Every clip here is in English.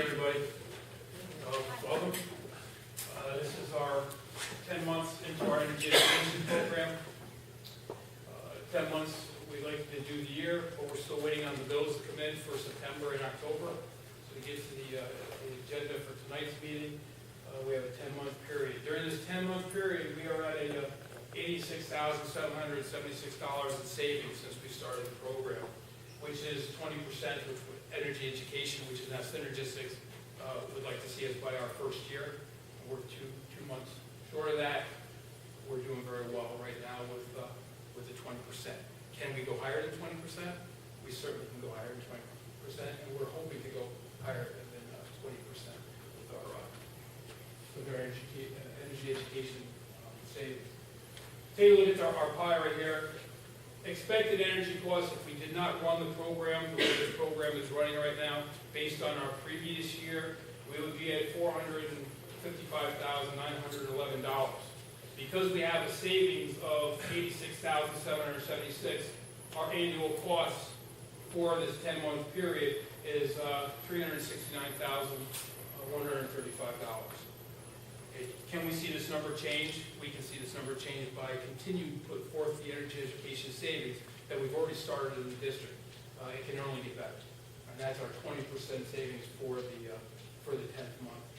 everybody. Welcome. This is our 10 months into our energy education program. 10 months we'd like to do the year, but we're still waiting on the bills to come in for September and October. So to get to the agenda for tonight's meeting, we have a 10-month period. During this 10-month period, we are at a $86,776 in savings since we started the program, which is 20%, which energy education, which is now synergistics, would like to see us by our first year. We're two months short of that. We're doing very well right now with the 20%. Can we go higher than 20%? We certainly can go higher than 20%, and we're hoping to go higher than 20% with our energy education savings. Take a look at our pie right here. Expected energy costs if we did not run the program the way this program is running right now, based on our previous year, we would be at $455,911. Because we have a savings of $86,776, our annual costs for this 10-month period is $369,135. Can we see this number change? We can see this number change by continuing to put forth the energy education savings that we've already started in the district. It can only get better. And that's our 20% savings for the 10th month.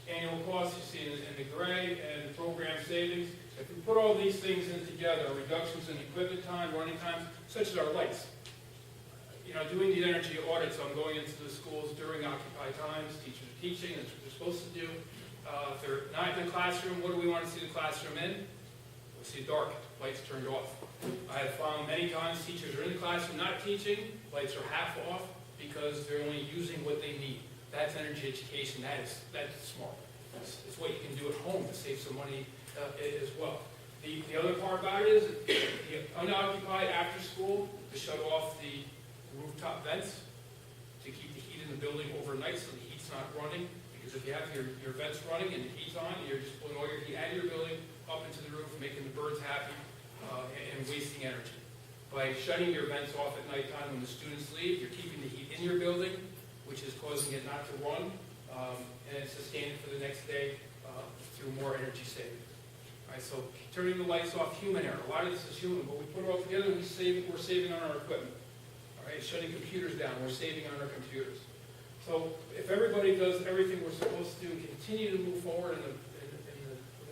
Annual costs you see in the gray and the program savings. If we put all these things in together, reductions in equipment time, running times, such as our lights. Doing the energy audits, I'm going into the schools during occupied times, teachers are teaching, that's what they're supposed to do. If they're not in the classroom, what do we want to see the classroom in? We see it dark, lights turned off. I have found many times teachers are in the classroom not teaching, lights are half off because they're only using what they need. That's energy education, that's smart. It's what you can do at home to save some money as well. The other part about it is the unoccupied after school, to shut off the rooftop vents, to keep the heat in the building overnight so the heat's not running. Because if you have your vents running and the heat's on, you're just pulling all your heat out of your building up into the roof, making the birds happy, and wasting energy. By shutting your vents off at nighttime when the students leave, you're keeping the heat in your building, which is causing it not to run, and it's sustained for the next day through more energy savings. All right, so turning the lights off, human error. A lot of this is human, but we put it all together, we're saving on our equipment. All right, shutting computers down, we're saving on our computers. So if everybody does everything we're supposed to do and continue to move forward in the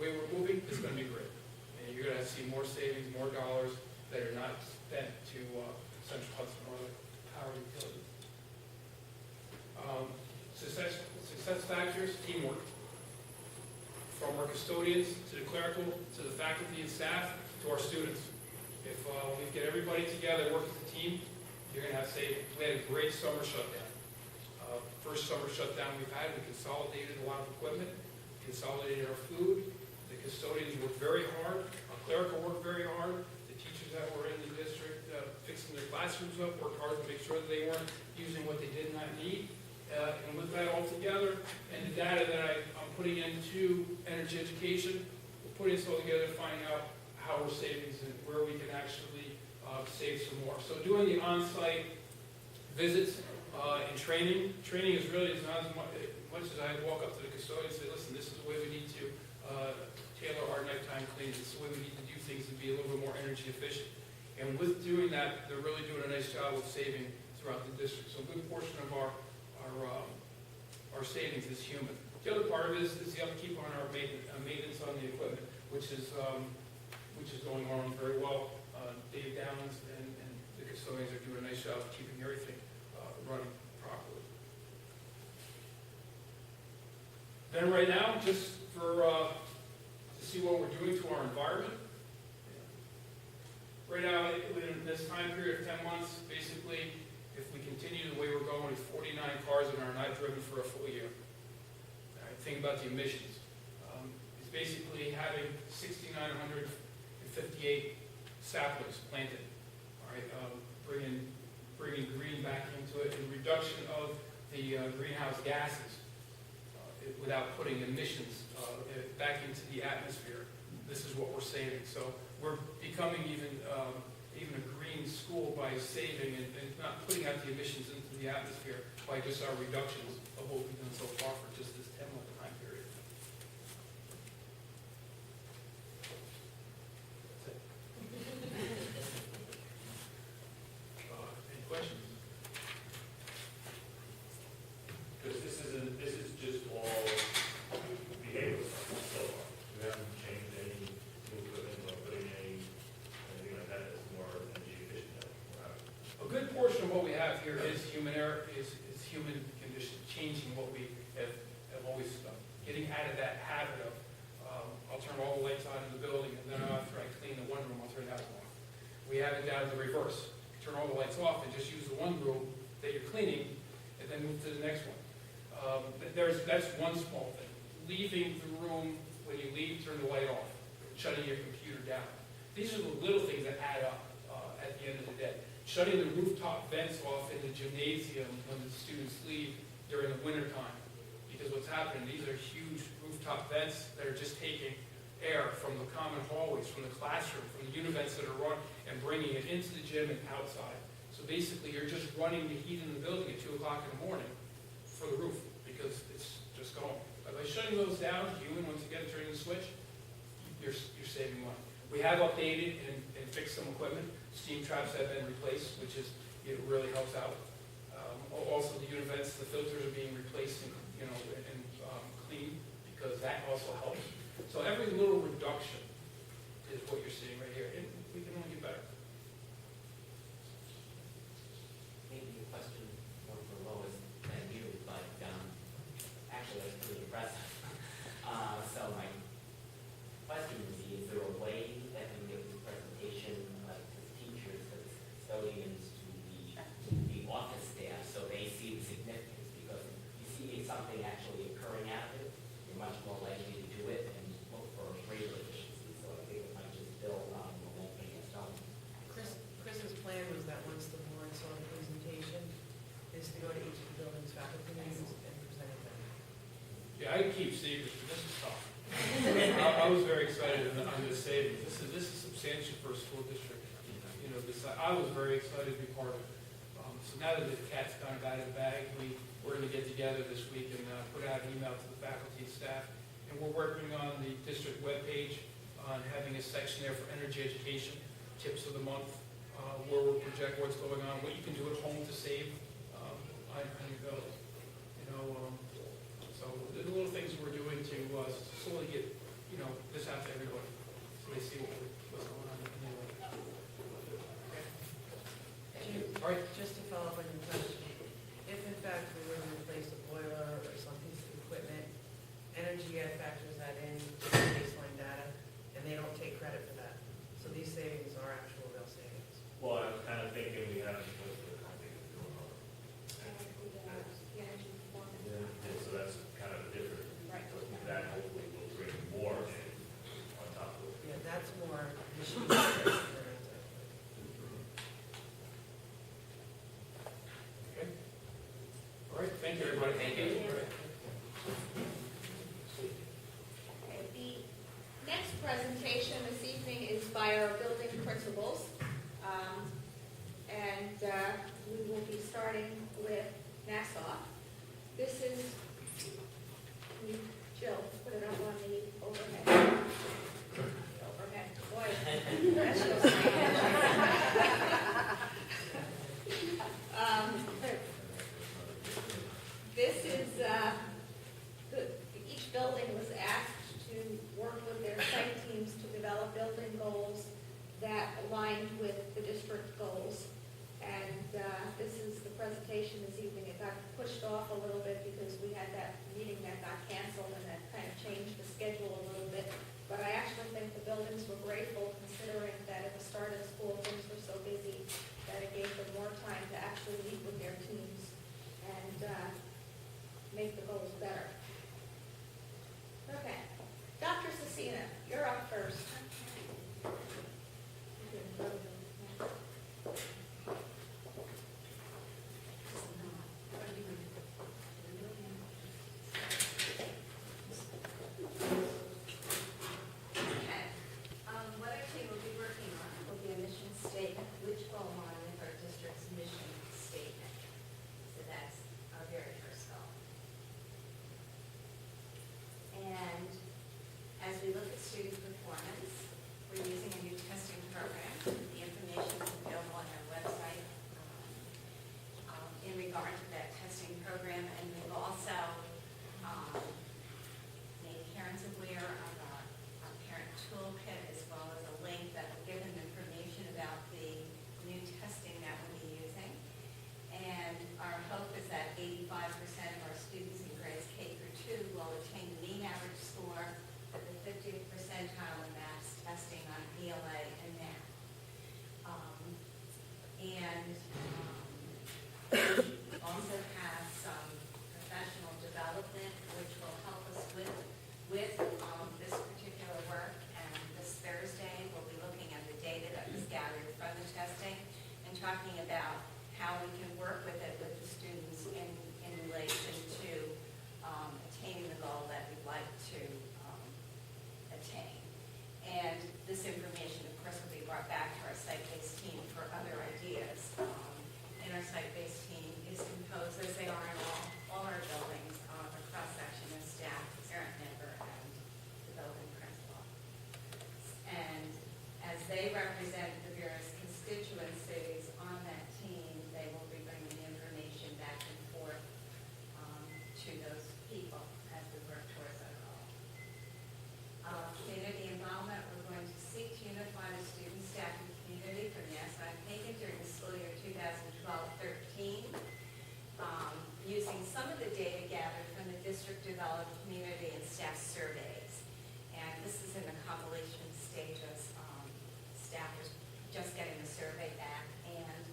way we're moving, it's going to be great. And you're going to see more savings, more dollars that are not spent to Central Hudson or the power utilities. Success factors, teamwork. From our custodians to the clerical, to the faculty and staff, to our students. If we get everybody together, work as a team, you're going to have savings. We had a great summer shutdown. First summer shutdown we've had, we consolidated a lot of equipment, consolidated our food. The custodians worked very hard. Our clerical worked very hard. The teachers that were in the district fixing their classrooms up worked hard to make sure that they weren't using what they did not need. And with that all together, and the data that I'm putting into energy education, we're putting this all together, finding out how we're saving and where we can actually save some more. So doing the on-site visits and training is really not as much as I walk up to the custodian and say, listen, this is the way we need to tailor our nighttime cleans. This is the way we need to do things to be a little bit more energy efficient. And with doing that, they're really doing a nice job of saving throughout the district. So a good portion of our savings is human. The other part of it is the upkeep on our maintenance on the equipment, which is going on very well. Dave Downs and the custodians are doing a nice job of keeping everything running properly. Then right now, just to see what we're doing to our environment. Right now, within this time period of 10 months, basically, if we continue the way we're going with 49 cars that are not driven for a full year. All right, think about the emissions. It's basically having 6,958 saplings planted. All right, bringing green back into it, and reduction of the greenhouse gases without putting emissions back into the atmosphere. This is what we're saving. So we're becoming even a green school. school by saving and not putting out the emissions into the atmosphere by just our reductions of what we've done so far for just this 10-month time period. That's it. Any questions? Because this is just all behavioral stuff so far. We haven't changed any new equipment or putting anything like that that's more energy efficient. A good portion of what we have here is human error, is human condition, changing what we have always done. Getting out of that habit of, I'll turn all the lights on in the building, and then after I clean the one room, I'll turn that one off. We have it down to the reverse. Turn all the lights off and just use the one room that you're cleaning, and then move to the next one. That's one small thing. Leaving the room, when you leave, turn the light off. Shutting your computer down. These are the little things that add up at the end of the day. Shutting the rooftop vents off in the gymnasium when the students leave during the winter time. Because what's happening, these are huge rooftop vents that are just taking air from the common hallways, from the classroom, from the univents that are on, and bringing it into the gym and outside. So basically, you're just running the heat in the building at 2 o'clock in the morning for the roof, because it's just going. But by shutting those down, human, once again, turning the switch, you're saving money. We have updated and fixed some equipment. Steam traps have been replaced, which is, it really helps out. Also, the univents, the filters are being replaced and cleaned, because that also helps. So every little reduction is what you're seeing right here, and we can only get better. Maybe a question more for Lois than you, but actually that's pretty impressive. So my question would be, is there a way that can give this presentation to teachers, to custodians, to the office staff, so they see the significance? Because if you see something actually occurring out of it, you're much more likely to do it and look for greater efficiency. So I think it might just build on the whole thing it's done. Chris's plan was that once the board saw the presentation, is to go to each of the building's faculty meetings and present it them. Yeah, I keep savings, but this is tough. I was very excited on this savings. This is substantial for a school district. You know, I was very excited to be part of it. So now that the cat's kind of out of the bag, we're going to get together this week and put out an email to the faculty and staff. And we're working on the district webpage on having a section there for energy education, tips of the month, where we'll project what's going on, what you can do at home to save on your bills. So the little things we're doing to slowly get, this out to everybody, so they see what's going on. Okay. All right. Just to follow up on your question, if in fact we were to replace a boiler or some piece of equipment, Energy Ed factors that in to the baseline data, and they don't take credit for that. So these savings are actual real savings. Well, I was kind of thinking we haven't put the company that's doing all that. And so that's kind of a different, that hopefully will bring more in on top of it. Yeah, that's more machine oriented. Okay. All right, thank you, everybody. Thank you. Okay, the next presentation this evening is by our building principals. And we will be starting with Nassau. This is, Jill, put it up on the overhead. Overhead, boy, that's just this is, each building was asked to work with their site teams to develop building goals that aligned with the district goals. And this is the presentation this evening. It got pushed off a little bit because we had talking about how we can work with it with the students in relation to attaining the goal that we'd like to attain. And this information, of course, will be brought back to our site-based team for other ideas. And our site-based team is composed, as they are in all our buildings, of a cross-section of staff, parent member, and the building principal. And as they represent the various constituencies on that team, they will be bringing the information back and forth to those people as we work towards our goal. Community involvement, we're going to seek to unify the student, staff, and community from the SI taken during the school year 2012-13, using some of the data gathered from the district-developed community and staff surveys. And this is in the compilation stages. Staff is just getting the survey back, and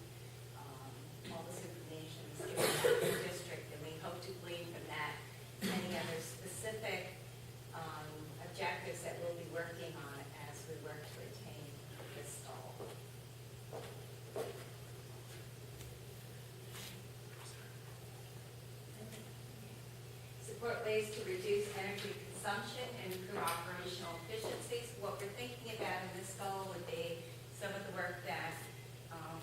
all this information is given back to the district, and we hope to glean from that any other specific objectives that we'll be working on as we work to attain this goal. Support ways to reduce energy consumption and improve operational efficiencies. What we're thinking about in this goal would be some of the work that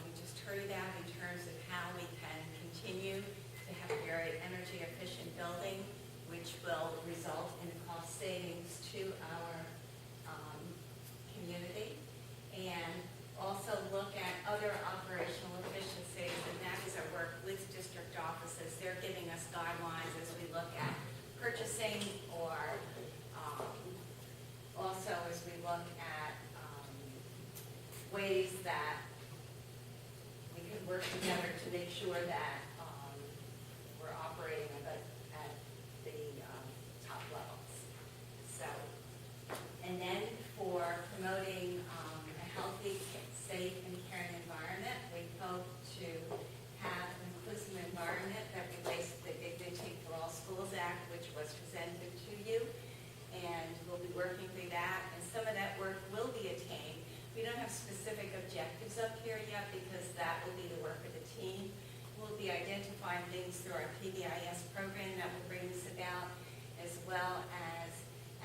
we just heard about in terms of how we can continue to have a very energy efficient building, which will result in cost savings to our community, and also look at other operational efficiencies, and that is our work with district offices. They're giving us guidelines as we look at purchasing, or also as we look at ways that we can work together to make sure that we're operating at the top levels. So, and then for promoting a healthy, safe, and caring environment, we hope to have an inclusive environment that relates to the Dignity for All Schools Act, which was presented to you, and we'll be working through that, and some of that work will be attained. We don't have specific objectives up here yet because that will be the work of the team. We'll be identifying things through our PBIS program that will bring this about, as well as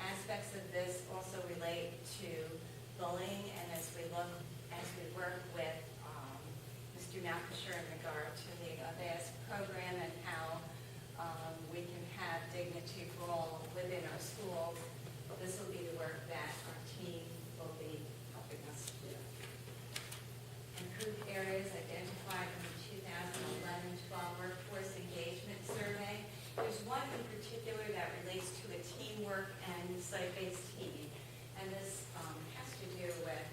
aspects of this also relate to bullying, and as we work with Mr. Malkisher in regard to the ABAS program and how we can have dignity for all within our schools, this will be the work that our team will be helping us do. Improved areas identified in the 2011-12 workforce engagement survey. There's one in particular that relates to a teamwork and site-based team, and this has to do with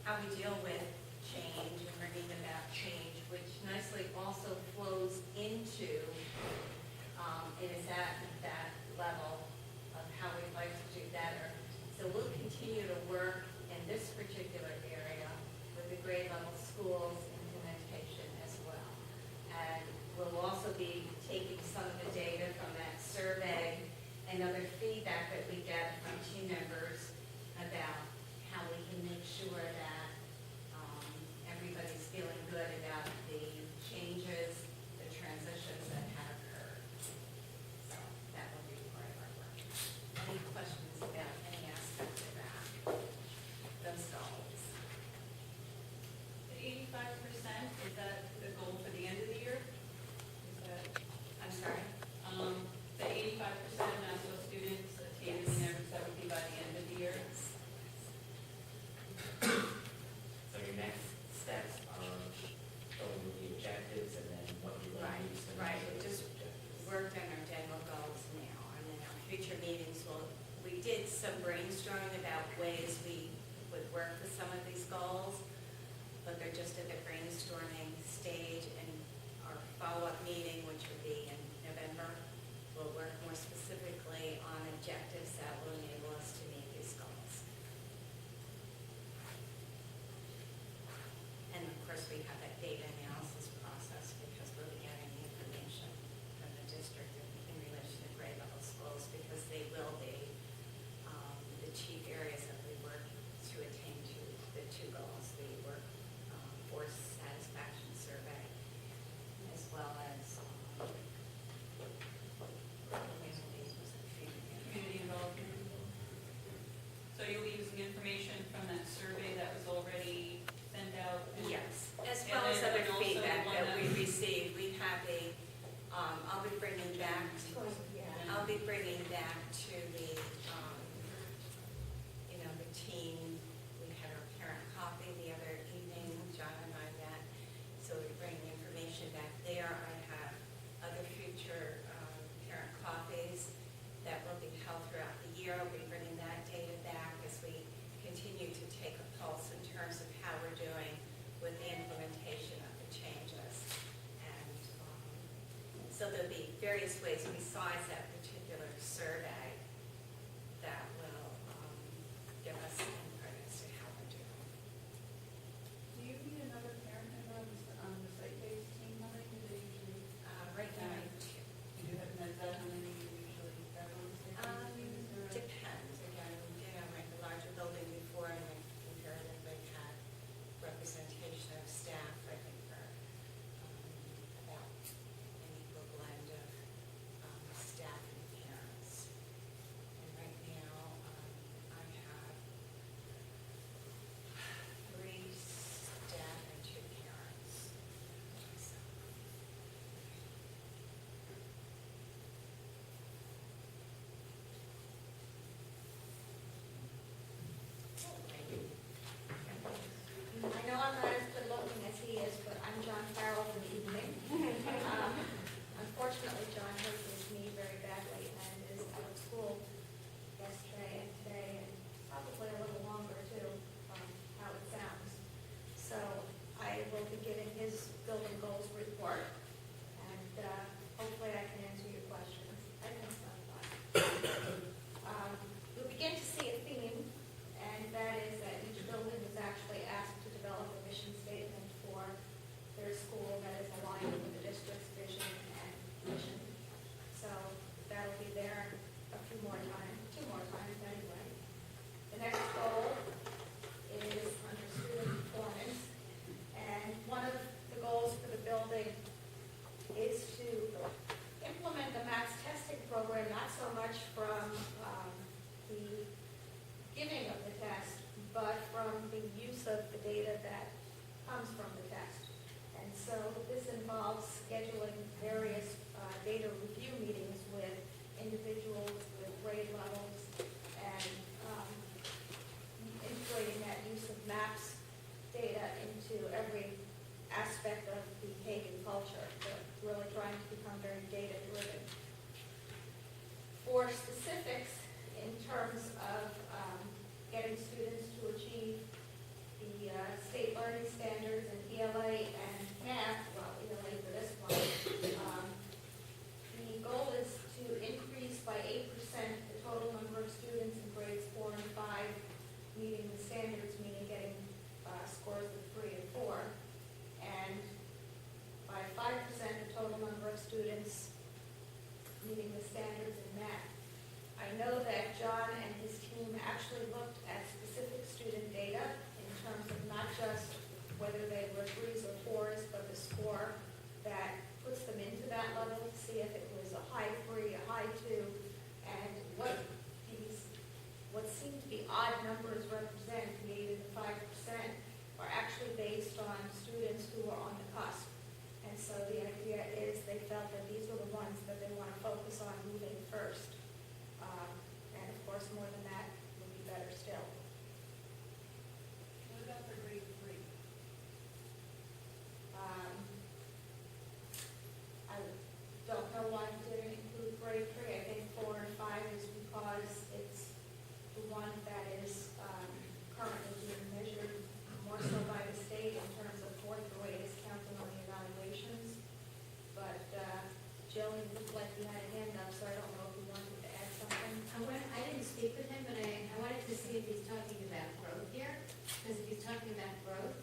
how we deal with change and bringing about change, which nicely also flows into, it is at that level of how we'd like to do better. So we'll continue to work in this particular area with the grade level schools implementation as well. And we'll also be taking some of the data from that survey and other feedback that we get from team members about how we can make sure that everybody's feeling good about the changes, the transitions that have occurred. So that will be part of our work. Any questions about any aspect of that? Those goals. The 85%, is that the goal for the end of the year? Is that, I'm sorry? the 85% of national students attaining in every 70 by the end of the year? So your next steps are going with the objectives and then what you will Right, use. to right. measure those Just objectives. worked on our general goals now, and then our future meetings we did some brainstorming about ways we would work with some of these goals, but they're just at the brainstorming stage, and our follow-up meeting, which would be in November, will work more specifically on objectives that will enable us to meet these goals. And of course, we have that data analysis process because we'll be getting the information from the district in relation to grade level schools, because they will be the chief areas that we work to attain to the two goals, the workforce satisfaction received, we have I'll be bringing back to the, the team. We had our parent coffee the other evening, John and I met, so we're bringing information back there. I have other future parent coffees that will be held throughout the year. I'll be bringing that data back as we continue to take a pulse in terms of how we're doing with the implementation of the changes. And so there'll be various ways besides that particular survey that will give us input as to how we're doing. Do you need another parent member on the site-based team? How many do they usually? Right now, I do. You do have, is that how many you usually have on the site-based team? Is there a- Depends, again, like the larger building before, and I comparatively had representation of staff, I think, for about an equal blend of staff and parents. And right now, I have 3 staff and 2 parents. So, I know I'm not as good looking as he is, but I'm John Farrell from Evening. Unfortunately, John hurt his knee very badly and is out of school yesterday and today, and probably a little longer too, from how it sounds. So I will be giving his building goals report, and hopefully I can answer your questions. I think so. You'll begin to see a theme, and that is that each building is actually asked to develop a mission statement for their school that is aligned with the district's vision and mission. So that'll be there a few more times, 2 more times anyway. The next goal is under student performance, and one of the goals for the building is to implement the maths testing program, not so much from the giving of the test, but from the use of the data that comes from the test. And so this involves scheduling various data review meetings with individuals with grade levels and integrating that use of maps data into every aspect of the pagan culture, but really trying to become very data-driven. For specifics, in terms of getting students to achieve the state learning standards in ELA and math, well, ELA for this one, the goal is to increase by 8% the total number of students in grades 4 and 5 meeting the standards, meaning getting scores of 3 and 4, and by 5% the total number of students meeting the standards in math. I know that John and his team actually looked at specific student data in terms of not just whether they were 3s or 4s, but the score that puts them into that level, to see if it was a high 3, a high 2, and what seem to be odd numbers represent, the 8 and the 5%, are actually based on students who are on the cusp. And so the idea is they felt that these were the ones that they want to focus on moving first. And of course, more than that would be better still. What about for grade 3? I don't know why we didn't include grade 3. I think 4 and 5 is because it's the one that is currently being measured more so by the state in terms of fourth grade is counting on the evaluations. But Jill, you look like you had a hand up, so I don't know if you wanted to add something. I didn't speak with him, but I wanted to see if he's talking about growth here. Because if he's talking about growth,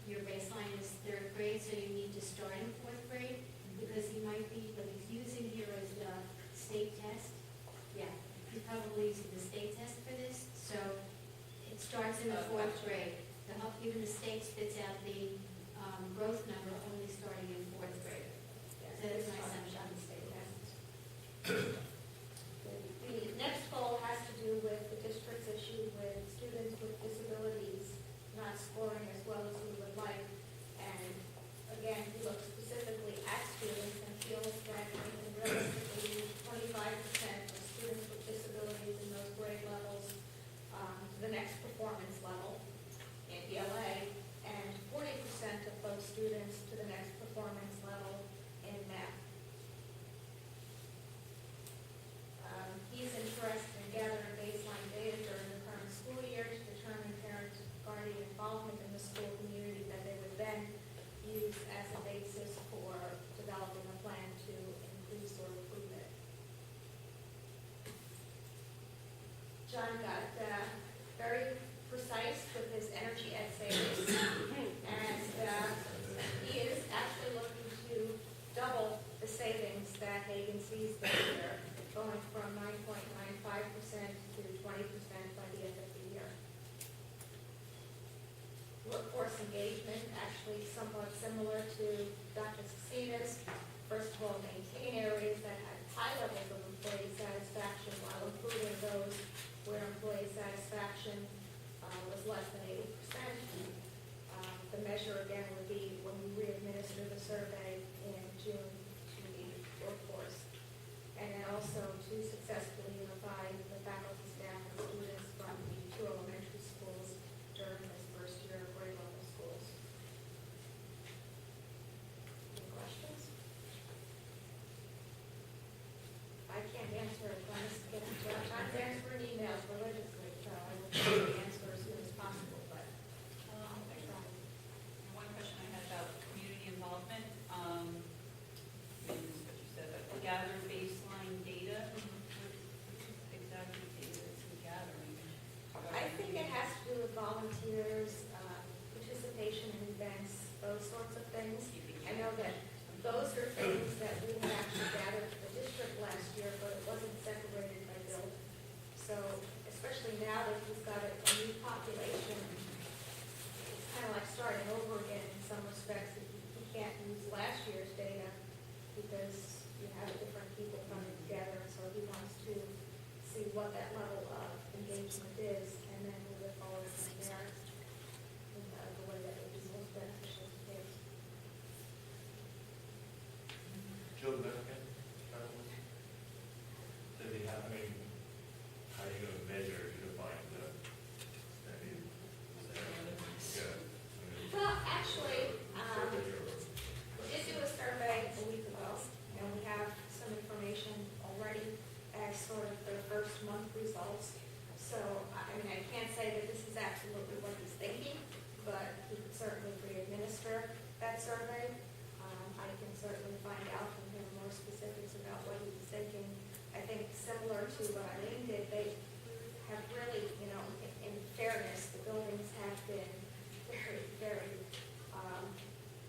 your baseline is 3rd grade, so you need to start in 4th grade. Because he might be, what he's using here is the state test. Yeah, he's probably using the state test for this. So it starts in the 4th grade. Even the state spits out the growth number only starting in 4th grade. Yes, So that's my it's assumption. on the state tests. The next goal has to do with the district's issue with students with disabilities not scoring as well as we would like. And again, we look specifically students to the next performance level in math. He's interested in gathering baseline data during the current school year to determine parent-guardian involvement in the school community that they would then use as a basis for developing a plan to increase or improve it. John got very precise with his energy at savings, and he is actually looking to double the savings that Hagan sees this year, going from 9.95% to 20% by the end of the year. Workforce engagement, actually somewhat similar to Dr. Cecidas. First of all, maintain areas that had high levels of employee satisfaction while improving those where employee satisfaction was less than 80%. The measure again would be when we re-administer the survey in June to the workforce. And then also to successfully unify the faculty, staff, and students from the two elementary schools during this first year of grade level schools. Any questions? I can't answer it, I'm just getting to it. I'm answering emails religiously, so I will try to answer as soon as possible, but I try. One question I had about community involvement, is what you said, but gather baseline data. What exactly data is he gathering? I think it has to do with volunteers, participation in events, those sorts of things. I know that those are things that we had actually gathered for the district last year, but it wasn't separated by building. So especially now that he's got a new population, it's kind of like starting over again in some respects. He can't use last year's data because you have different people coming together, so he wants to see what that level of engagement is, and then move it forward from there in the way that it is most beneficial to kids. Joe, that again? Does he have, I mean, how are you going to measure, define the, I mean, yeah. Well, actually, Survey or- we did do a survey a week ago, and we have some information already as sort of the first month results. So, I mean, I can't say that this is absolutely what he's thinking, but he could certainly re-administer that survey. I can certainly find out from him more specifics about what he was thinking. I think similar to what Eileen did, they have really, you know, in fairness, the buildings have been very, very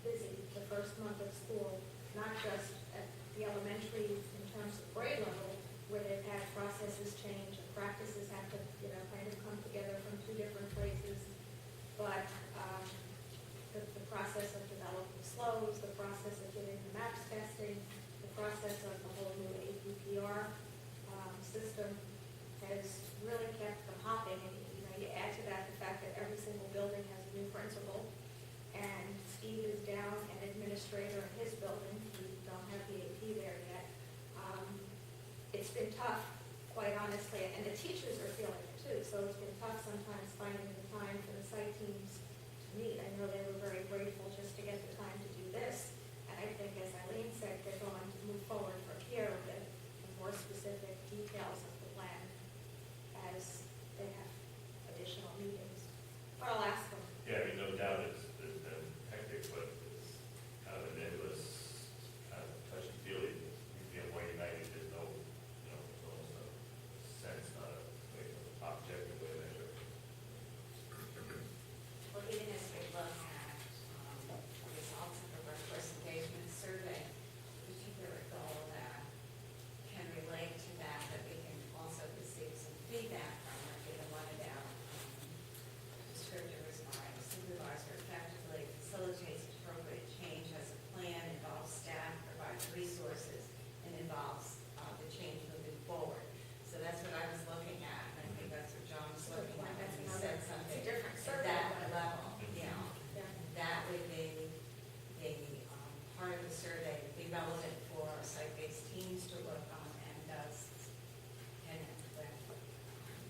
busy the first month of school, not just at the elementary in terms of grade level, where they've had processes change and practices have to, you know, kind of come together from two different places. But the process of developing SLOs, the process of getting the MAPS testing, the process of the whole new APPR system has really kept them hopping. And, you know, you add to that the fact that every single building has a new principal, and Steve is down an administrator in his building. We don't have the AP there yet. It's been tough, quite honestly, and the teachers are feeling it too. So it's been tough sometimes finding the time for the site teams to meet. I know they were very grateful just to get the time to do this. And I think, as Eileen said, they're going to move forward from here with the more specific details of the plan as they have additional meetings. But I'll ask them. Yeah, I mean, no doubt it's been hectic, but it's kind of a nebulous, kind of touchy-feely. You feel more united, there's no, you know, it's almost a sense, not a, like, objective way of measuring. Well, even as we look at results of the workforce engagement survey, a particular goal that can relate to that, that we can also receive some feedback from, or given one of our descriptors, my supervisor effectively facilitates appropriate change as a plan, involves staff, provides resources, and involves the change moving forward. So that's what I was looking at, and I think that's what John was looking at, when he said something. It's a different At survey. that level, you know, Yeah. that would be the part of the survey would be relevant for our site-based teams to work on, and does connect with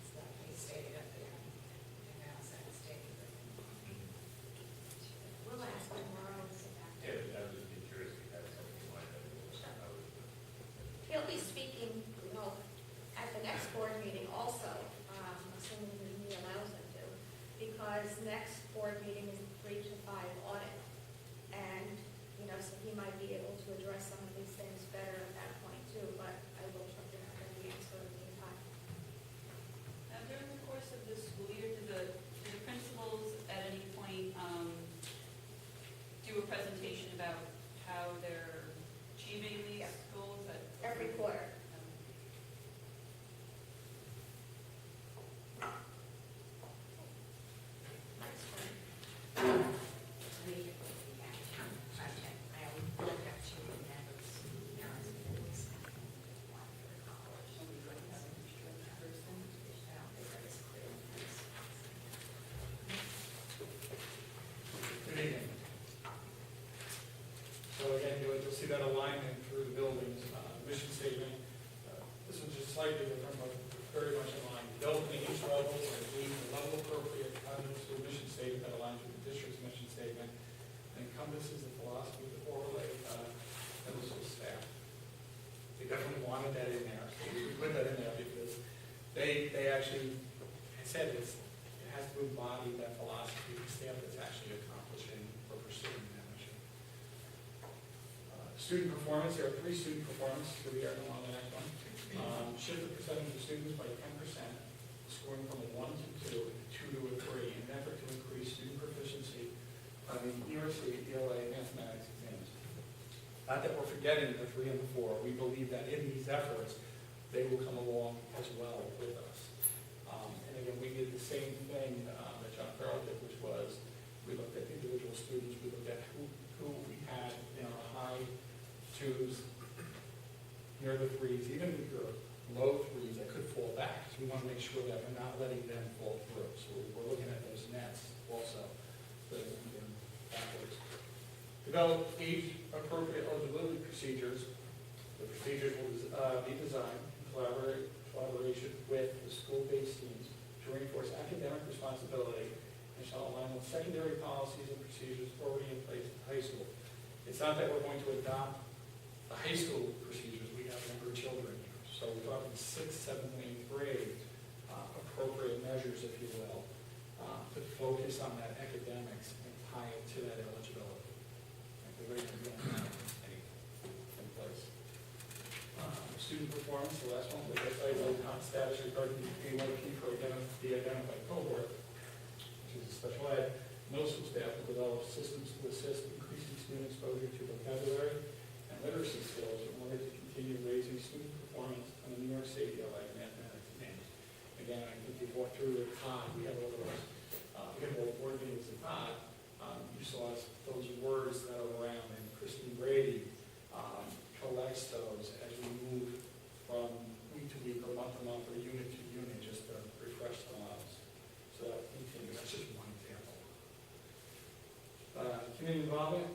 stuff we stated up there, and also stated with. We'll ask them more about might be able to address some of these things better at that point too, but I will try to have the answer in the meantime. Now, during the course of the school year, do the principals at any point do a presentation about how they're achieving these goals? Every quarter. Good evening. So again, you'll see that alignment through the buildings, mission statement. This one's just slightly different, but very much aligned. Built in each level, and leave the level appropriate to the mission statement that aligns with the district's mission statement, and encompasses the philosophy of the overlay middle school staff. They definitely wanted that in there, so we put that in there because they actually said it has to embody that philosophy of the staff that's actually accomplishing or pursuing that mission. Student performance, there are 3 student performance, here we are on the next one. Shift the percentage of students by 10%, scoring from a 1 to 2, a 2 to a 3, in an effort to increase student proficiency on the New York State ELA mathematics exams. Not that we're forgetting the 3 and the 4, we believe that in these efforts, they will come along as well with us. And again, we did the same thing that John Farrell did, which was we looked at individual students, we looked at who we had in our high 2s, near the 3s, even if you're low 3s that could fall back. So we want to make sure that we're not letting them fall through. So we're looking at those nets also, so that we can backwards. Develop age-appropriate eligibility procedures. The procedures will be designed in collaboration with the school-based teams to reinforce academic responsibility and shall align with secondary policies and procedures already in place in high school. It's not that we're going to adopt the high school procedures, we have younger children here. So we're talking 6th, 7th, and 8th grade, appropriate measures, if you will, to focus on that academics and tie it to that eligibility. And we're going to be on that in place. Student performance, the last one, with SANY0001 status regarding the A1P for the identified cohort, which is a special ed. Middle school staff will develop systems to assist increasing student exposure to vocabulary and literacy skills in order to continue raising student performance on the New York State ELA mathematics exams. Again, I think you've walked through with Todd, we have all those, we have all the board meetings with Todd. You saw those words that are around, and Christine Brady collects those as we move from week to week or month to month or unit to unit, just to refresh the models. So that continues, that's just one example. Community involvement,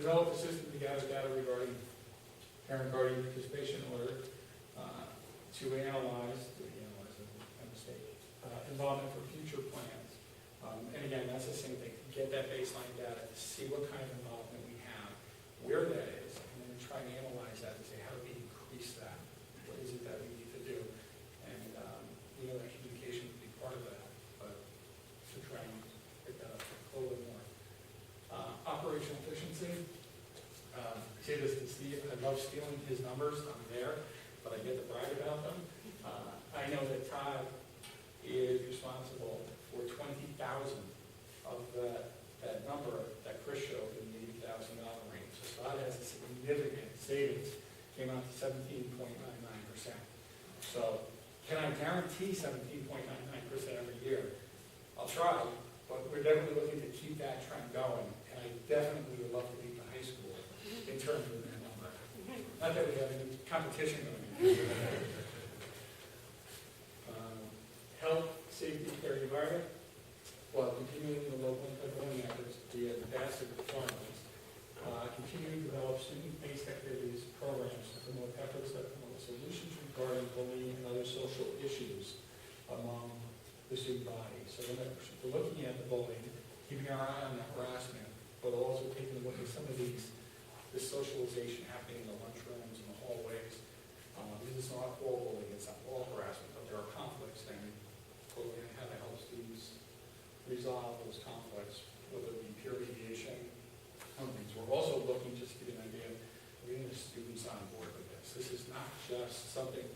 develop a system to gather data regarding parent guardian participation in order to analyze a mistake, involvement for future plans. And again, that's the same thing, get that baseline data, see what kind of involvement we have, where that is, and then try and analyze that and say, how do we increase that? What is it that we need to do? And we know that communication would be part of that, but to try and pick that up a little bit more. Operational efficiency. I say this to Steve, I love stealing his numbers, I'm there, but I get to brag about them. I know that Todd is responsible for 20,000 of that number that Chris showed in the $80,000 range. So Todd has a significant savings, came out to 17.99%. So can I guarantee 17.99% every year? I'll try, but we're definitely looking to keep that trend going, and I definitely would love to beat the high school in terms of that number. Not that we have any competition going on. Health, safety, care, environment, while continuing the local and federal efforts via ambassador performance, continue to develop student-based activities, programs to promote efforts that promote solutions regarding bullying and other social issues among the student body. So we're looking at the bullying, keeping our eye on the harassment, but also taking a look at some of this socialization happening in the lunchrooms and the hallways. This is not all bullying, it's not all harassment, but there are conflicts, and we're looking at how to help students resolve those conflicts, whether it be peer mediation, things. We're also looking, just to give you an idea, on board with this. This is not just something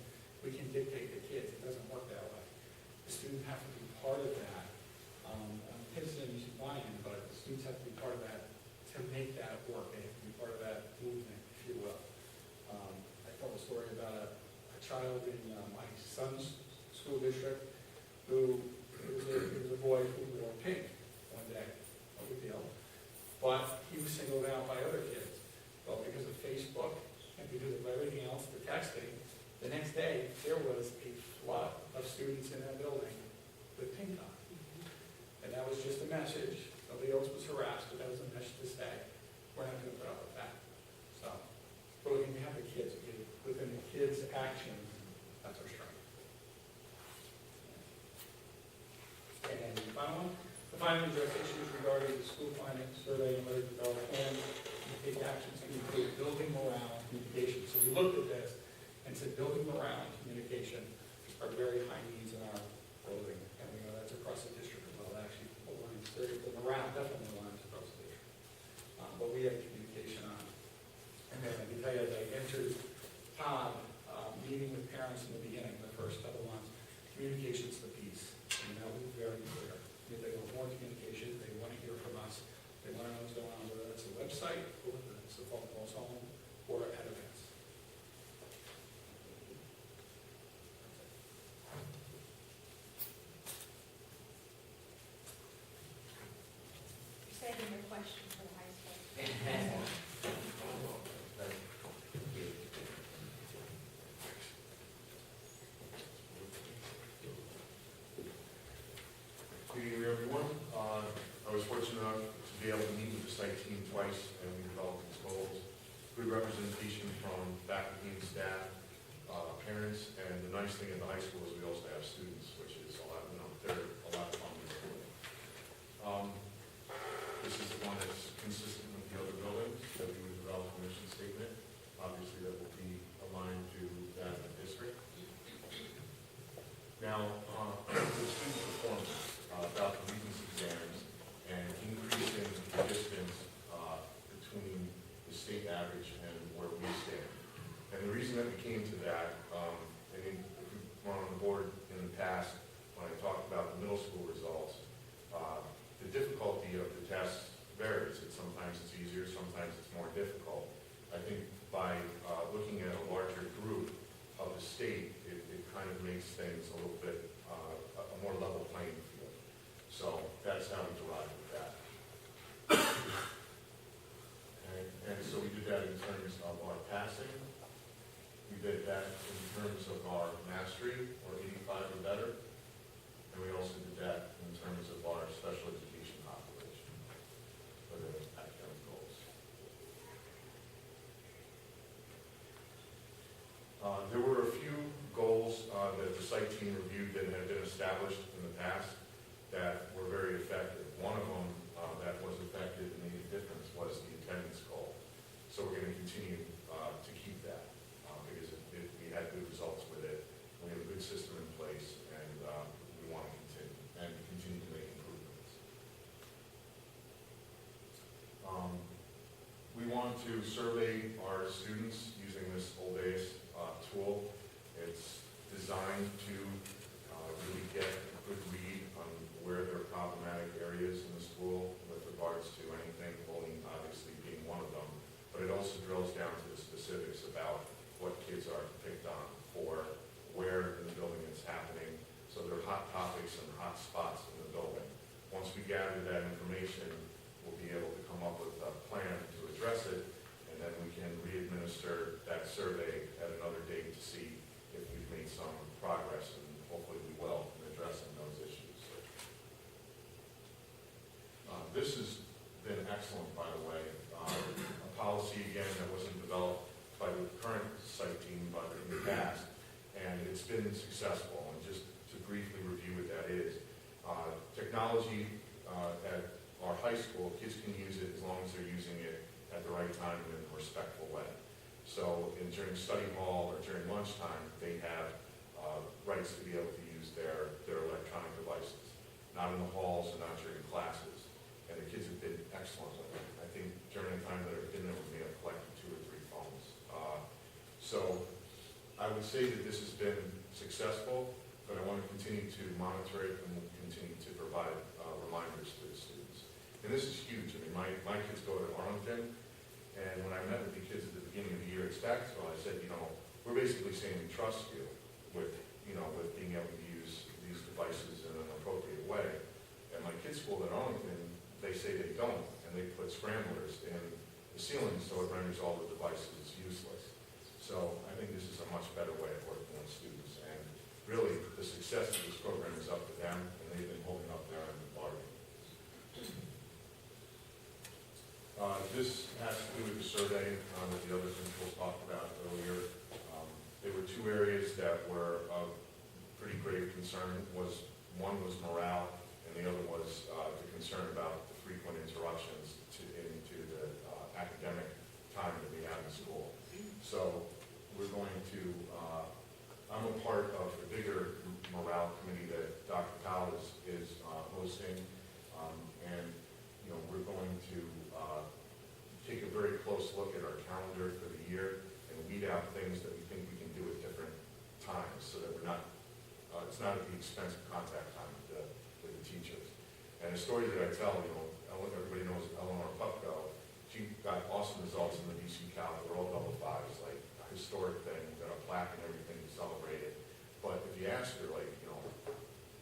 we can dictate to kids. It doesn't work that way. The students have to be part of that. Kids didn't use buy-in, but the students have to be part of that to make that work. They have to be part of that movement, if you will. I told a story about a child in my son's school district who, it was a boy who wore pink one day, no big deal. But he was singled out by other kids. Well, because of Facebook and because of everything else, the texting, the next day, there was a flood of students in that building with pink on. And that was just a message. Nobody else was harassed, but that was a message to say, we're not going to put up with that. So, but we can have the kids, within the kids' actions, that's our strength. And the final one, the final address issues regarding the school climate survey and whether to develop plans and take actions to improve building morale and communication. So we looked at this and said building morale and communication are very high needs in our building. And we know that's across the district as well. Actually, the morale definitely aligns across the district. But we have communication on. And then I can tell you, as I entered Todd, meeting with parents in the beginning, the first couple months, communication's the piece. And that was very clear. If they want more communication, they want to hear from us, they want to know what's going on, whether it's a website, or whether it's a phone calls home, or at events. You're saving your question for the high school. Good evening, everyone. I was fortunate enough to be able to meet with the site team twice, and we developed these goals. Good representation from faculty and staff, parents, and the nice thing at the high school is we also have students, which is a lot, they're a lot of fun to work with. This is the one that's consistent with the other buildings that we would develop a mission statement. Obviously, that will be aligned to that of the district. Now, the student performance, about the Regents exams and increasing the distance between the state average and where we stand. And the reason that we came to that, I mean, if we were on the board in the past, when I talked about the middle school results, the difficulty of the test varies. Sometimes it's easier, sometimes it's more difficult. I think by looking at a larger group of the state, it kind of makes things a little bit a more level playing field. So that's how we derived with that. And so we did that in terms of our passing. We did that in terms of our mastery, or 85 or better. And we also did that in terms of our special education population, for the academic goals. There were a few goals that the site team reviewed that had been established in the past that were very effective. One of them that was effective and made a difference was the attendance goal. So we're going to continue to keep that because we had good results with it. We have a good system in place, and we want to continue to make improvements. We want to survey our students using this old days tool. It's designed to really get a good read on where there are problematic areas in the school with regards to anything, bullying obviously being one of them, but it also drills down to the specifics about what kids are picked on for, where in the building it's happening. So there are hot topics and hot spots in the building. Once we gather that information, we'll be able to come up with a plan to address it, and then we can re-administer that survey at another date to see if we've made some progress, and hopefully we will in addressing those issues. This has been excellent, by the way. A policy, again, that wasn't developed by the current site team, but in the past, and it's been successful. And just to briefly review what that is, technology at our high school, kids can use it as long as they're using it at the right time and in a respectful way. So during study hall or during lunchtime, they have rights to be able to use their electronic devices, not in the halls and not during classes. And the kids have been excellent with it. I think during the time that I've been there, we may have collected 2 or 3 phones. would say that this has been successful, but I want to continue to monitor it and continue to provide reminders to the students. And this is huge. I mean, my kids go to Arlington, and when I met with the kids at the beginning of the year at Stacksville, I said, we're basically saying we trust you with being able to use these devices in an appropriate way. At my kids' school at Arlington, they say they don't, and they put scramblers in the ceiling so it renders all the devices useless. So I think this is a much better way of working with students, and really the success of this program is up to them, and they've been holding up their end of the bargain. This has to do with the survey that the other principals talked about earlier. There were two areas that were of pretty grave concern. One was morale, and the other was the concern about the frequent interruptions into the academic time that we have in school. So we're going to, I'm a part of the bigger morale committee that Dr. Powell is hosting, and we're going to take a very close look at our calendar for the year and weed out things that we think we can do at different times so that we're not, it's not at the expense of contact time with the teachers. And the story that I tell, everybody knows Eleanor Pupko. She got awesome results in the BC Cal. They're all double fives, like a historic thing, got a plaque and everything to celebrate it. But if you ask her,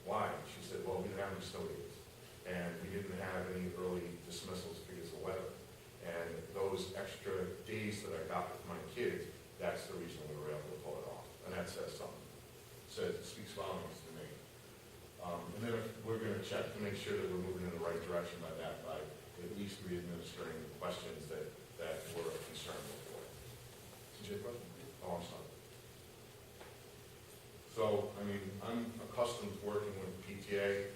why? She said, well, we didn't have any custodians, and we didn't have any early dismissals because of weather. And those extra days that I got with my kids, that's the reason we were able to pull it off. And that says something. It speaks volumes to me. And then we're going to check to make sure that we're moving in the right direction by at least re-administering the questions that were of concern before. Did you have a question? Oh, I'm sorry. So, I'm accustomed to working with PTA.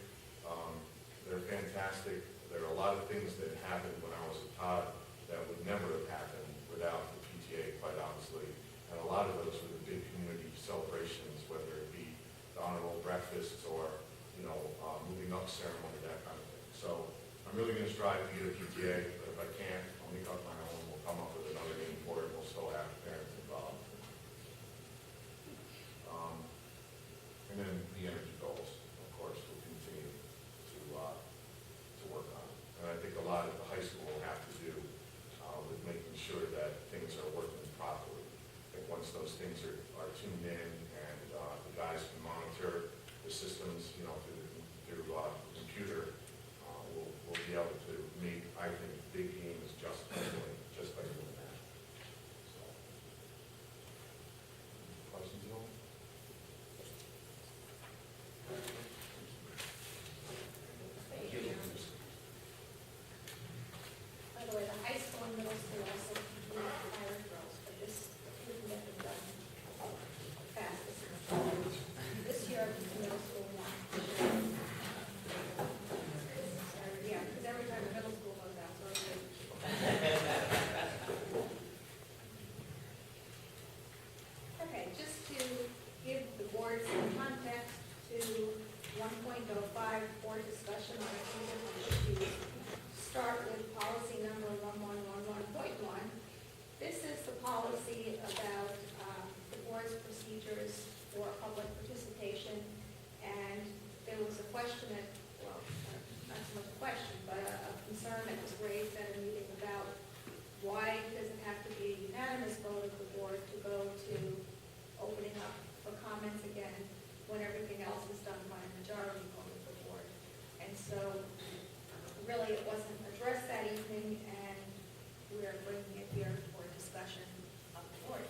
They're fantastic. There are a lot of things that happened when I was a Todd that would never have happened without the PTA, quite honestly. And a lot of those were the big community celebrations, whether it be the honor roll breakfasts or, moving up ceremony, that kind of thing. So I'm really going to strive to get a PTA, but if I can't, I'll make up my own. We'll come up with another name for it. We'll still have parents involved. And then the energy goals, of course, will continue to work on. And I think a lot of the high school will have to do with making sure that things are working properly. I think once those things are tuned in and the guys can monitor the systems, through the computer, we'll be able to make, I think, big gains just by doing that. So, questions at all? Thank you. By the way, the high school and middle school also do hire girls, but this, we can get them done fast. This year, the middle school won. Yeah, because every time the middle school goes out, so it's good. Okay, just to give the board some context to 1.05 board discussion on a few different issues. Start with policy number 1111.1. This is the policy about the board's procedures for public participation. And there was a question that, well, not so much a question, but a concern that was raised at a meeting about why does it have to be a unanimous vote of the board to go to opening up for comments again when everything else is done by a majority vote of the board. And so really it wasn't addressed that evening, and we're bringing it here for discussion of the board.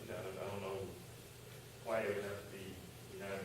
I don't know why it would have to be unanimous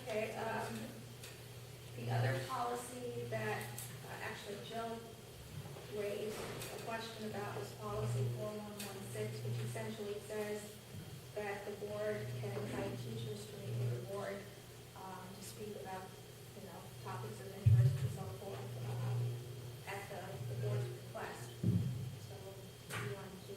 Okay, the other policy that, actually Jill raised a question about was policy 4116, which essentially says that the board can invite teachers to meet with the board to speak about, topics of interest and so forth at the board's request. So, do you want to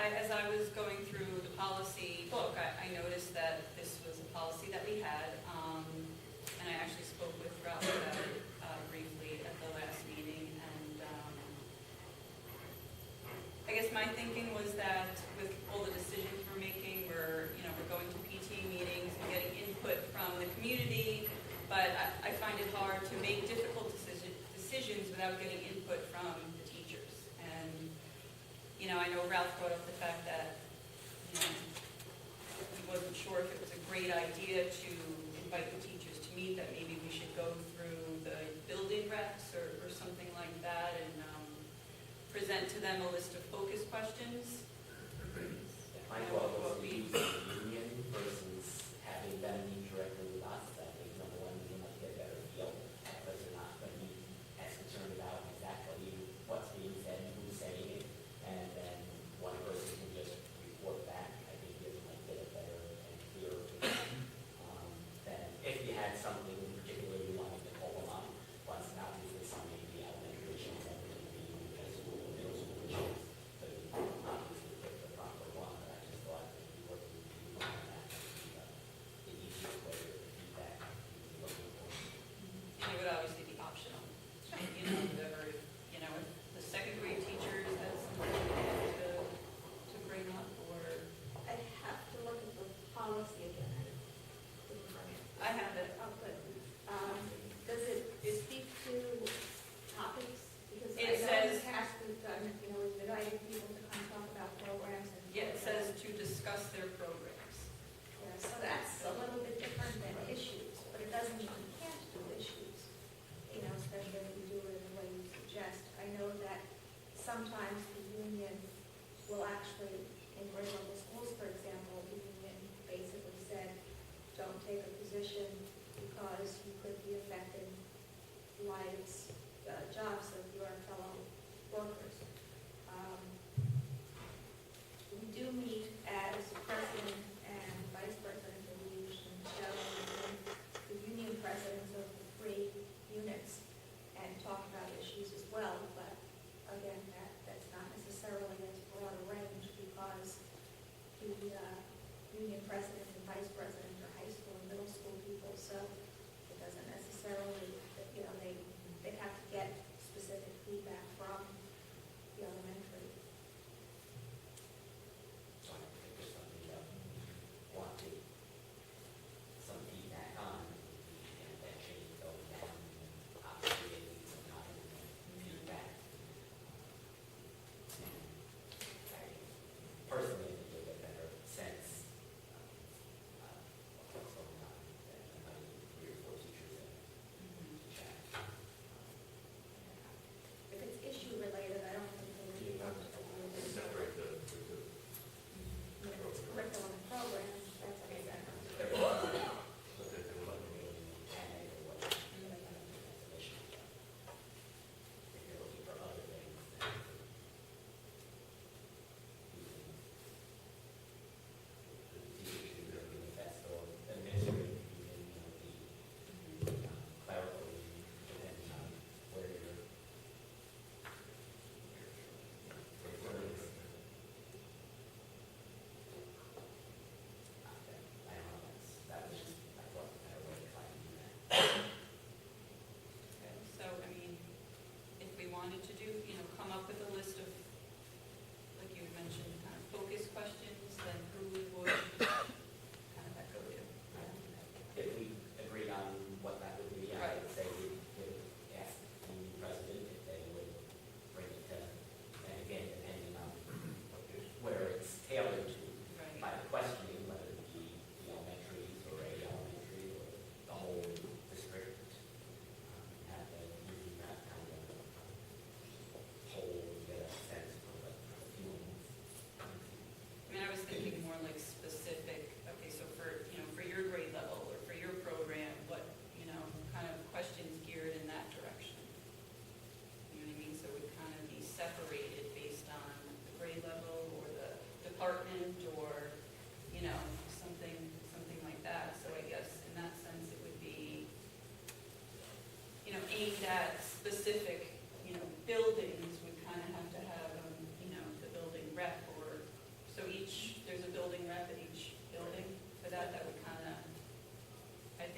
As I was going through the policy book, I noticed that this was a policy that we had, and I actually spoke with Ralph about it briefly at the last meeting, and I guess my thinking was that with all the decisions we're making, we're going to PT meetings and getting input from the community, but I find it hard to make difficult decisions without getting input from the teachers. And, I know Ralph brought up the fact that, he wasn't sure if it was a great idea to invite the teachers to meet, that maybe we should go through the building reps or something like that and present to them a list of focus questions. My thought was to use the union versus having them meet directly with us. I think number one, we might get a better feel because they're not going to be as concerned about exactly what's being said and who's saying it. And then one person can just report back. I think you might get a better and clearer picture than if you had something in particular you wanted to call them on. Plus, obviously, some may be elementary issues, some may be high school or middle school issues. So you obviously pick the proper one. But I just thought it would be working with you on that. The easiest way to feedback you'd be looking for. And it would obviously be optional. Whatever, if the second grade teachers had something to bring up, or I'd have to look at the policy again. I didn't bring it. I have it. Oh, good. Does it speak to topics? Because I It know in the says- past we've done, we've invited people to come talk about programs and. Yeah, it says to discuss their programs. Yeah, so that's a little bit different than issues, but it doesn't mean you can't do issues, especially if you do it in the way you suggest. I know that sometimes the union will actually, in grade level schools, for example, the union basically said, don't take a position because you could be affecting lives, jobs of your fellow workers. We do meet as president and vice president of the union, the union presidents of the 3 units, and talk about issues as well. But again, that's not necessarily as broad a range because the union president and vice president are high school and middle school people, so it doesn't necessarily, they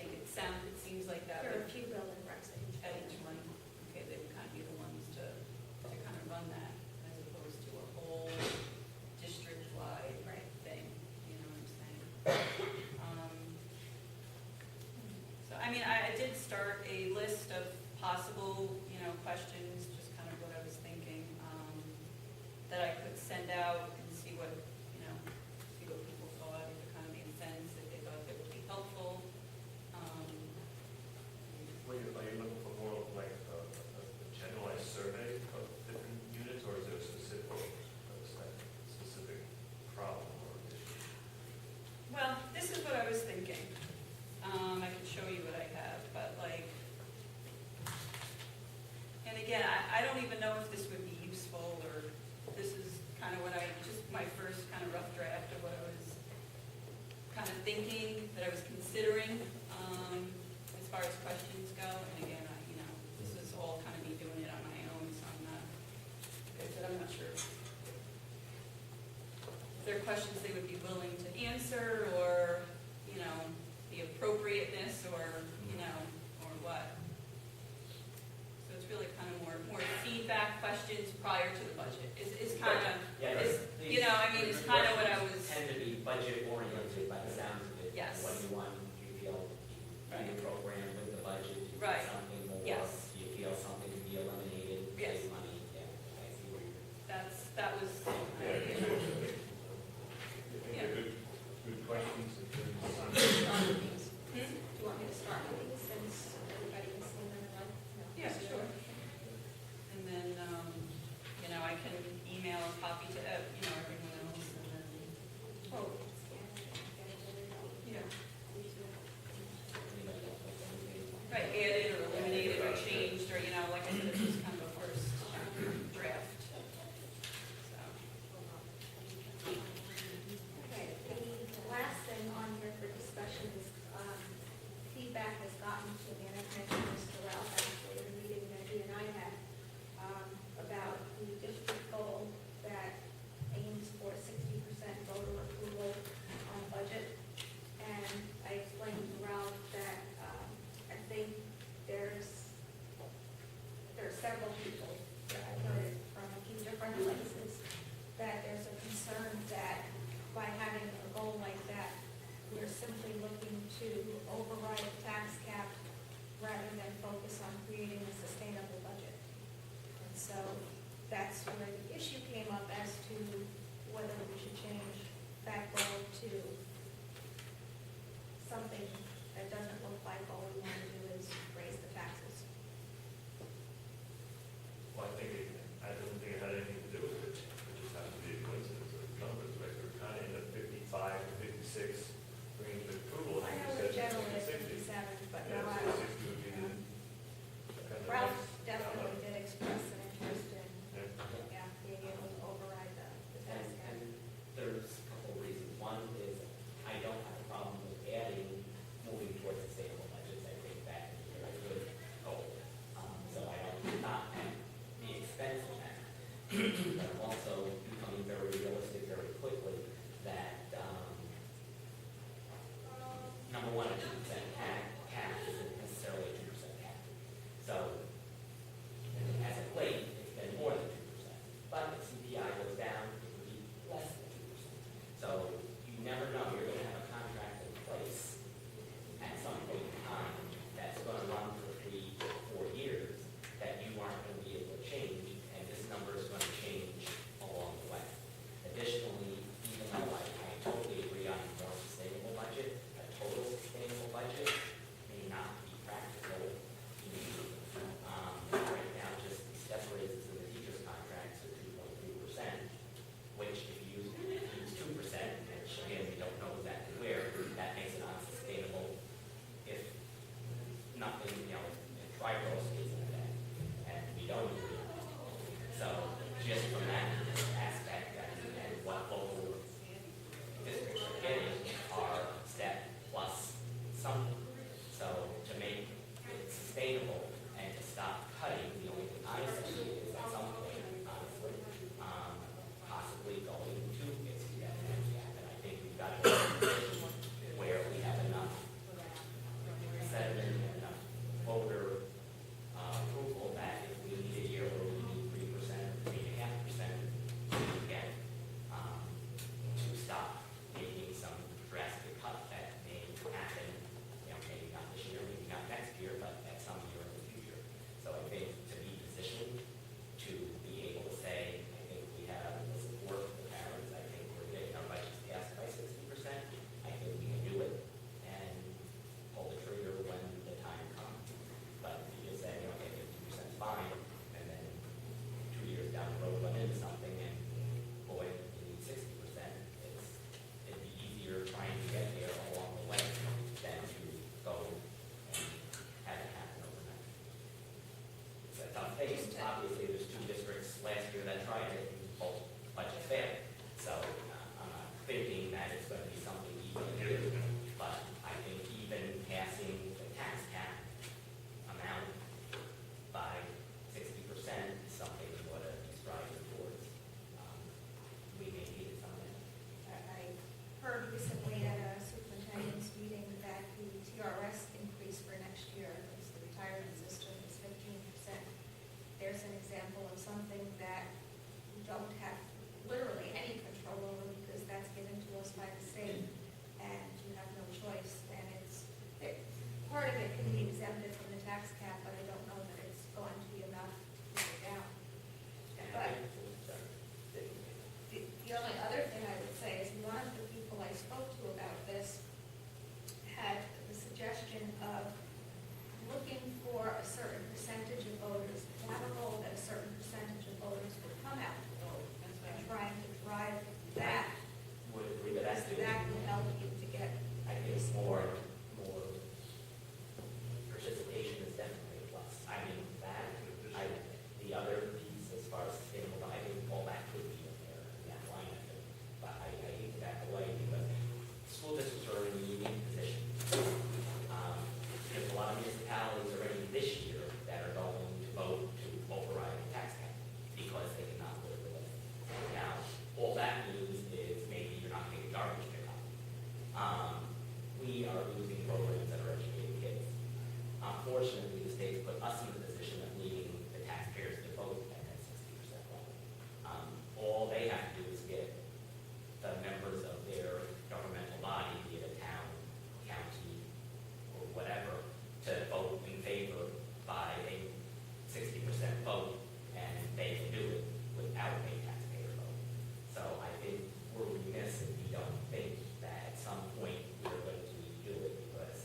think it seems like that There are would, a few building recs that each. at each one, okay, they would kind of be the ones to kind of run that, as opposed to a whole district-wide Right. thing, you know what I'm saying? So, I mean, I did start a list of possible, questions, just kind of what I was thinking, that I could send out and see what people thought, if it kind of made sense, if they thought it would be helpful. Are you looking for more of like a generalized survey of different units, or is there a specific problem or issue? Well, this is what I was thinking. I can show you what I have, but and again, I don't even know if this would be useful, or this is kind of just my first kind of rough draft of what I was kind of thinking, that I was considering, as far as questions go. And again, this is all kind of me doing it on my own, so I'm not, like I said, I'm not sure if there are questions they would be willing to answer, or, the appropriateness, or, or what. So it's really kind of more feedback questions prior to the budget. Is kind of, Yeah, is, these- it's kind of what I was, Tend to be budget oriented by the sounds of it. Yes. What do you want, do you feel, do you program with the budget, do you want Right. something more? Yes. Do you feel something to be eliminated, Yes. save money? Yeah, I see where you're. that was. Yeah, good questions. Do you want me to start with these since everybody has seen them? Yeah, sure. And then, I can email a copy to, everyone else, and then, yeah. Right, added or eliminated or changed, or, like I said, this was kind of a first draft. So, Okay, the last thing on here for discussion is feedback has gotten to me, and I've mentioned this to Ralph actually in a meeting that he and I had, about the district goal that aims for 60% voter approval on budget. And I explained to Ralph that I think there are several people that I've heard it from a few different places, that there's a concern that by having a goal like that, we're simply looking to override a tax cap rather than focus on creating a sustainable budget. And so that's where the issue came up as to whether we should change that goal to something that doesn't look like all we want to do is raise the taxes. Well, I don't think it had anything to do with it. It just happened to be a coincidence of numbers, right? We're kind of in the 55 to 56 range of approval. I and know you we're said generally at 60. 57, but Yeah, no, so 60 would be the kind of Ralph next definitely round. did express an interest in, Yeah. being able to override the tax cap. And there's a couple of reasons. One is I don't have a problem with moving towards sustainable budgets. I think that is a very good goal. So I don't, not at the expense of that. But I'm also becoming very realistic very quickly that, number one, a 2% cap isn't necessarily a 2% cap. So as of late, it's been more than 2%. But if CPI goes down, it would be less than 2%. So you never know, you're going to have a contract in place at some point in time that's going to run for 3 or 4 years that you aren't going to be able to change, and this number is going to change along the way. Additionally, even though I totally agree on a more sustainable budget, a total sustainable budget may not be practical immediately. Right now, just step raises in the teacher's contracts are 2.3%, which if you use 2%, which again, we don't know exactly where, that makes it unsustainable if nothing, if tribal stays in that, and we don't agree. So just from that aspect, and what local districts are getting are step plus something. So to make it sustainable and to stop cutting, the only thing I see is at some point, honestly, possibly going to exceed that gap. And I think we've got to get to a position where we have enough exempt it from the tax cap, but I don't know that it's going to be enough to get it down. And But- I think, sorry. The only other thing I would say is one of the people I spoke to about this had the suggestion of looking for a certain percentage of voters, to have a goal that a certain percentage of voters would come out to vote, and trying to drive that, Would agree that that's because the, that will help you to get, I think more participation is definitely a plus. I mean, that, the other piece as far as sustainable, I think all that could be in there, in that line item. But I hate to back away because school districts are in a unique position. There's a lot of municipalities already this year that are going to vote to override the tax cap because they cannot live with it. Now, all that means is maybe you're not getting garbage pickup. We are losing programs that are educating kids. Unfortunately, the state's put us in the position of needing the taxpayers to vote at that 60% level. All they have to do is get the members of their governmental body, be it a town, county, or whatever, to vote in favor by a 60% vote, and they can do it without a taxpayer vote. So I think we're remiss if we don't think that at some point we're going to do it, because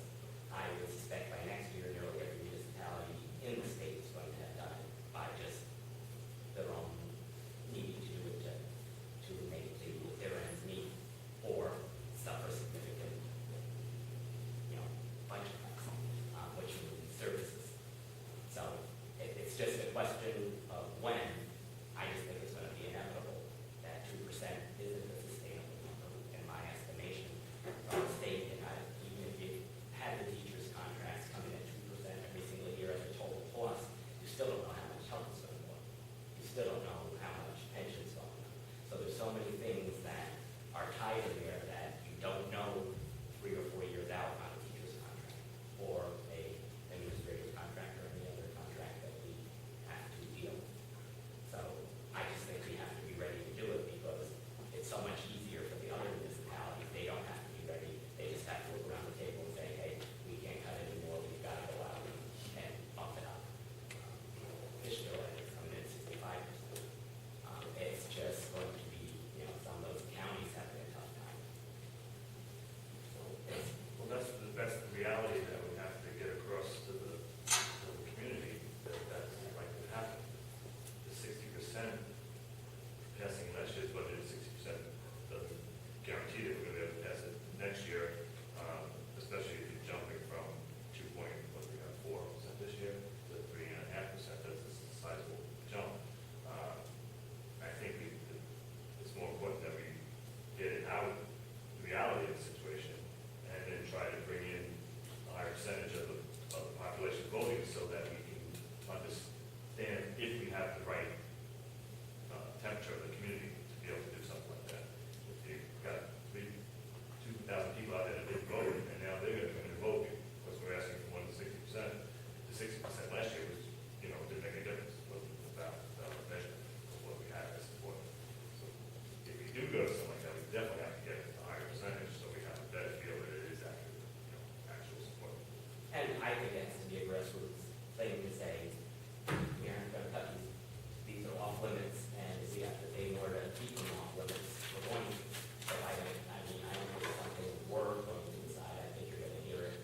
I would suspect by next year, nearly every municipality in the state is going to have done it by just their own needing to do it to make their ends meet or suffer significant, budget cuts, which includes services. So it's just a question of when. I just think it's going to be inevitable that 2% isn't a sustainable number in my estimation from the state. And even if you had the teachers' contracts coming at 2% every single year as a total cost, you still don't know how much health is going to go. You still don't know how much pension is going on. So there's so many things that are tied in there that you don't know 3 or 4 years out on a teacher's contract or a administrative contract or any other contract that we have to deal with. So I just think we have to be ready to do it because it's so much easier for the other municipalities. They don't have to be ready. They just have to look around the table and say, hey, we can't cut anymore. We've got to go out and bump it up. Fishkill is coming in 65%. It's just going to be, some of those counties having a tough time. So it's, Well, that's the reality that we have to get across to the community, that that's likely to happen. The 60% passing last year's budget, 60% doesn't guarantee that we're going to be able to pass it next year, especially if you're jumping from 2.4% this year to 3.5%. That's a sizable jump. I think it's more important that we get it out, the reality of the situation, and then try to bring in a higher percentage of the population voting so that we can understand if we have the right temperature of the community to be able to do something like that. If you've got 2,000 people out there that didn't vote, and now they're going to come in and vote because we're asking for more than 60%. The 60% last year was, didn't make any difference. It wasn't about measure of what we had as support. So if we do go to something like that, we definitely have to get a higher percentage so we have a better feel that it is actual support. and I think it has to be a grassroots thing to say, we aren't going to cut these are off limits, and if we have to pay more to keep them off limits, we're going to. So I don't think it's something we're going to decide. I think you're going to hear it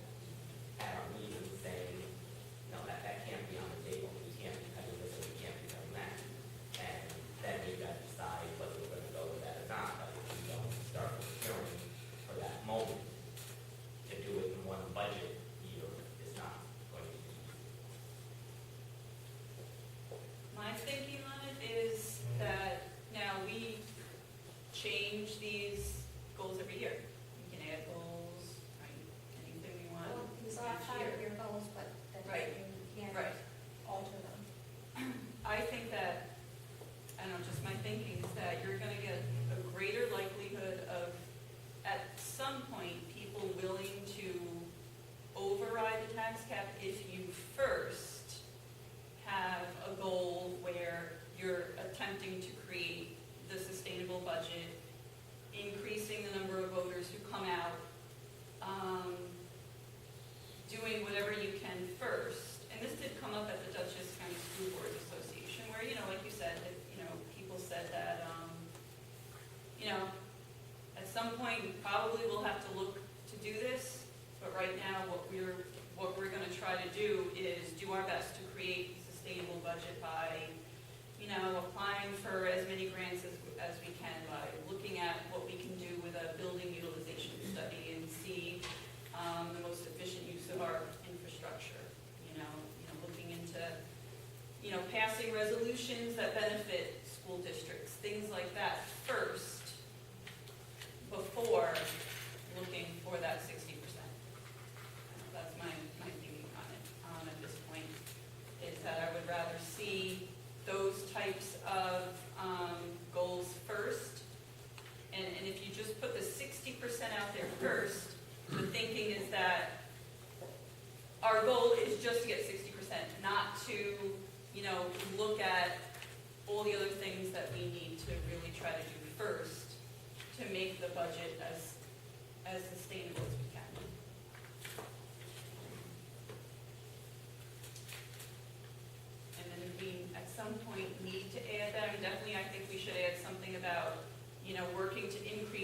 at our meeting saying, no, that can't be on the table. We can't be cutting this, and we can't be cutting that. And then we've got to decide whether we're going to go with that or not. But if we don't start preparing for that moment, to do it in one budget year is not going to be easy. My thinking on it is do our best to create a sustainable budget by, applying for as many grants as we can, by looking at what we can do with a building utilization study and see the most efficient use of our infrastructure. Looking into, passing resolutions that benefit school districts, things like that first, before looking for that 60%. That's my thinking on it at this point, is that I would rather see those types of goals first. And if you just put the 60% out there first, the thinking is that our goal is just to get 60%, not to, look at all the other things that we need to really try to do first to make the budget as sustainable as we can. And then if we, at some point, need to add that, definitely I think we should add something about, working to increase